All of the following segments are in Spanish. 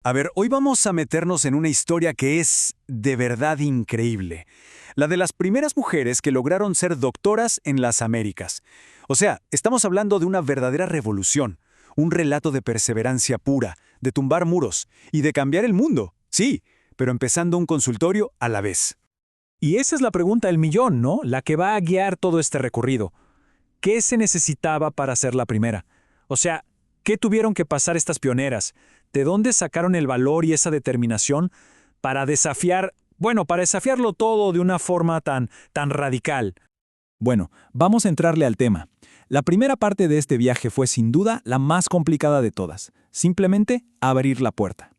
A ver, hoy vamos a meternos en una historia que es de verdad increíble. La de las primeras mujeres que lograron ser doctoras en las Américas. O sea, estamos hablando de una verdadera revolución, un relato de perseverancia pura, de tumbar muros y de cambiar el mundo. Sí, pero empezando un consultorio a la vez. Y esa es la pregunta del millón, ¿no? La que va a guiar todo este recorrido. ¿Qué se necesitaba para ser la primera? O sea, ¿qué tuvieron que pasar estas pioneras? ¿De dónde sacaron el valor y esa determinación para para desafiarlo todo de una forma tan radical? Bueno, vamos a entrarle al tema. La primera parte de este viaje fue sin duda la más complicada de todas. Simplemente abrir la puerta.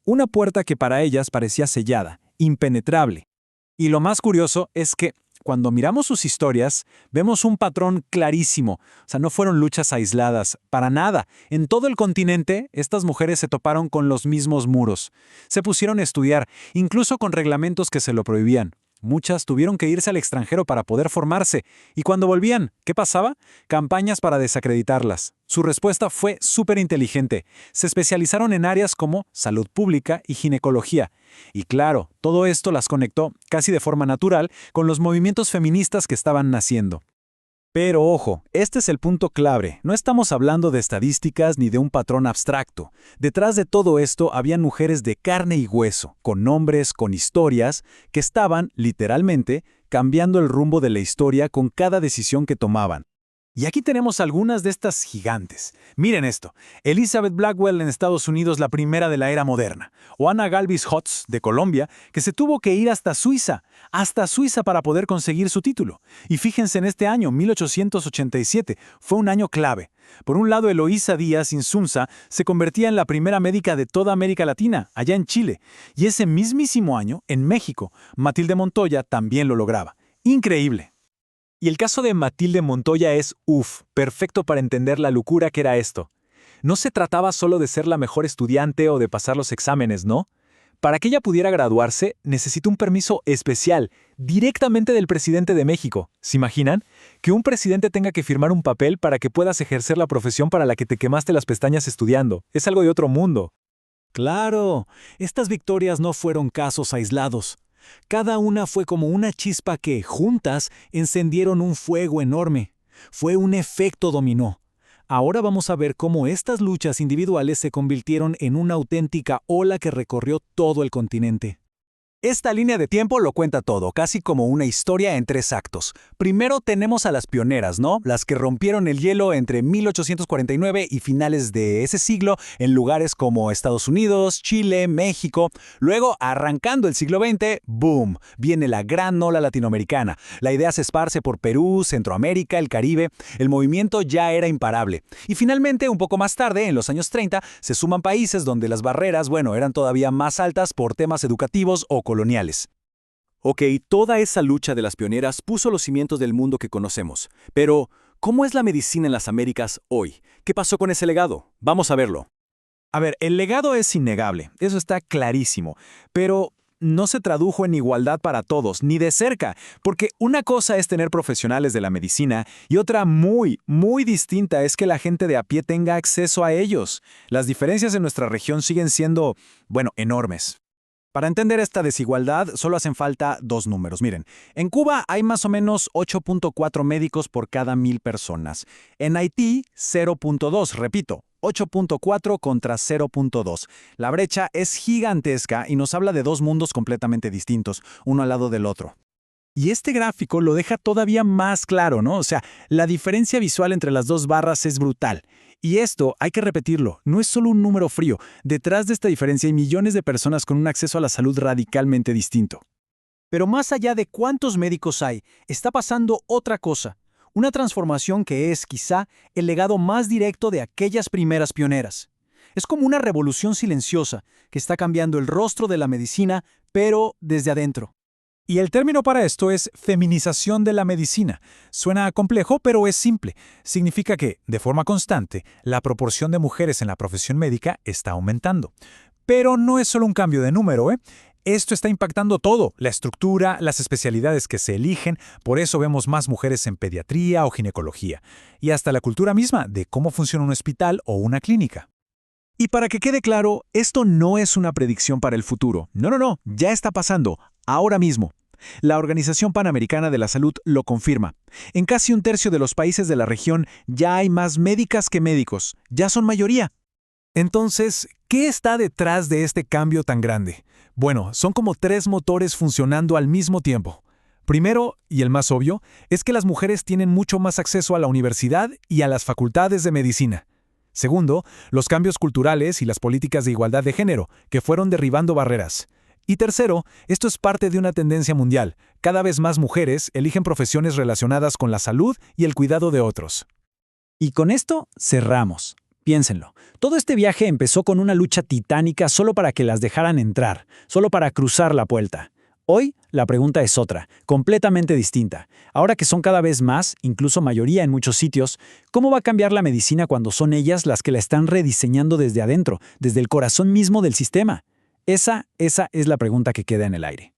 Una puerta que para ellas parecía sellada, impenetrable. Y lo más curioso es que, cuando miramos sus historias, vemos un patrón clarísimo. O sea, no fueron luchas aisladas, para nada. En todo el continente, estas mujeres se toparon con los mismos muros. Se pusieron a estudiar, incluso con reglamentos que se lo prohibían. Muchas tuvieron que irse al extranjero para poder formarse. Y cuando volvían, ¿qué pasaba? Campañas para desacreditarlas. Su respuesta fue súper inteligente. Se especializaron en áreas como salud pública y ginecología. Y claro, todo esto las conectó, casi de forma natural, con los movimientos feministas que estaban naciendo. Pero ojo, este es el punto clave. No estamos hablando de estadísticas ni de un patrón abstracto. Detrás de todo esto habían mujeres de carne y hueso, con nombres, con historias, que estaban, literalmente, cambiando el rumbo de la historia con cada decisión que tomaban. Y aquí tenemos algunas de estas gigantes. Miren esto, Elizabeth Blackwell en Estados Unidos, la primera de la era moderna, o Anna Galvis Hotz, de Colombia, que se tuvo que ir hasta Suiza para poder conseguir su título. Y fíjense en este año, 1887, fue un año clave. Por un lado, Eloísa Díaz Insunza se convertía en la primera médica de toda América Latina, allá en Chile. Y ese mismísimo año, en México, Matilde Montoya también lo lograba. Increíble. Y el caso de Matilde Montoya es, perfecto para entender la locura que era esto. No se trataba solo de ser la mejor estudiante o de pasar los exámenes, ¿no? Para que ella pudiera graduarse, necesitó un permiso especial, directamente del presidente de México. ¿Se imaginan? Que un presidente tenga que firmar un papel para que puedas ejercer la profesión para la que te quemaste las pestañas estudiando. Es algo de otro mundo. Claro, estas victorias no fueron casos aislados. Cada una fue como una chispa que, juntas, encendieron un fuego enorme. Fue un efecto dominó. Ahora vamos a ver cómo estas luchas individuales se convirtieron en una auténtica ola que recorrió todo el continente. Esta línea de tiempo lo cuenta todo, casi como una historia en 3 actos. Primero tenemos a las pioneras, ¿no? Las que rompieron el hielo entre 1849 y finales de ese siglo en lugares como Estados Unidos, Chile, México. Luego, arrancando el siglo XX, ¡boom!, viene la gran ola latinoamericana. La idea se esparce por Perú, Centroamérica, el Caribe. El movimiento ya era imparable. Y finalmente, un poco más tarde, en los años 30, se suman países donde las barreras, eran todavía más altas por temas educativos o coloniales. Ok, toda esa lucha de las pioneras puso los cimientos del mundo que conocemos. Pero, ¿cómo es la medicina en las Américas hoy? ¿Qué pasó con ese legado? Vamos a verlo. A ver, el legado es innegable, eso está clarísimo, pero no se tradujo en igualdad para todos, ni de cerca, porque una cosa es tener profesionales de la medicina y otra muy, muy distinta es que la gente de a pie tenga acceso a ellos. Las diferencias en nuestra región siguen siendo, enormes. Para entender esta desigualdad, solo hacen falta 2 números. Miren, en Cuba hay más o menos 8.4 médicos por cada 1000 personas. En Haití, 0.2, repito, 8.4 contra 0.2. La brecha es gigantesca y nos habla de 2 mundos completamente distintos, uno al lado del otro. Y este gráfico lo deja todavía más claro, ¿no? O sea, la diferencia visual entre las 2 barras es brutal. Y esto, hay que repetirlo, no es solo un número frío. Detrás de esta diferencia hay millones de personas con un acceso a la salud radicalmente distinto. Pero más allá de cuántos médicos hay, está pasando otra cosa. Una transformación que es, quizá, el legado más directo de aquellas primeras pioneras. Es como una revolución silenciosa que está cambiando el rostro de la medicina, pero desde adentro. Y el término para esto es feminización de la medicina. Suena complejo, pero es simple. Significa que, de forma constante, la proporción de mujeres en la profesión médica está aumentando. Pero no es solo un cambio de número, ¿eh? Esto está impactando todo, la estructura, las especialidades que se eligen, por eso vemos más mujeres en pediatría o ginecología, y hasta la cultura misma de cómo funciona un hospital o una clínica. Y para que quede claro, esto no es una predicción para el futuro. No, no, no, ya está pasando, ahora mismo. La Organización Panamericana de la Salud lo confirma. En casi un tercio de los países de la región ya hay más médicas que médicos, ya son mayoría. Entonces, ¿qué está detrás de este cambio tan grande? Bueno, son como tres motores funcionando al mismo tiempo. Primero, y el más obvio, es que las mujeres tienen mucho más acceso a la universidad y a las facultades de medicina. Segundo, los cambios culturales y las políticas de igualdad de género, que fueron derribando barreras. Y tercero, esto es parte de una tendencia mundial. Cada vez más mujeres eligen profesiones relacionadas con la salud y el cuidado de otros. Y con esto cerramos. Piénsenlo. Todo este viaje empezó con una lucha titánica solo para que las dejaran entrar, solo para cruzar la puerta. Hoy, la pregunta es otra, completamente distinta. Ahora que son cada vez más, incluso mayoría en muchos sitios, ¿cómo va a cambiar la medicina cuando son ellas las que la están rediseñando desde adentro, desde el corazón mismo del sistema? Esa es la pregunta que queda en el aire.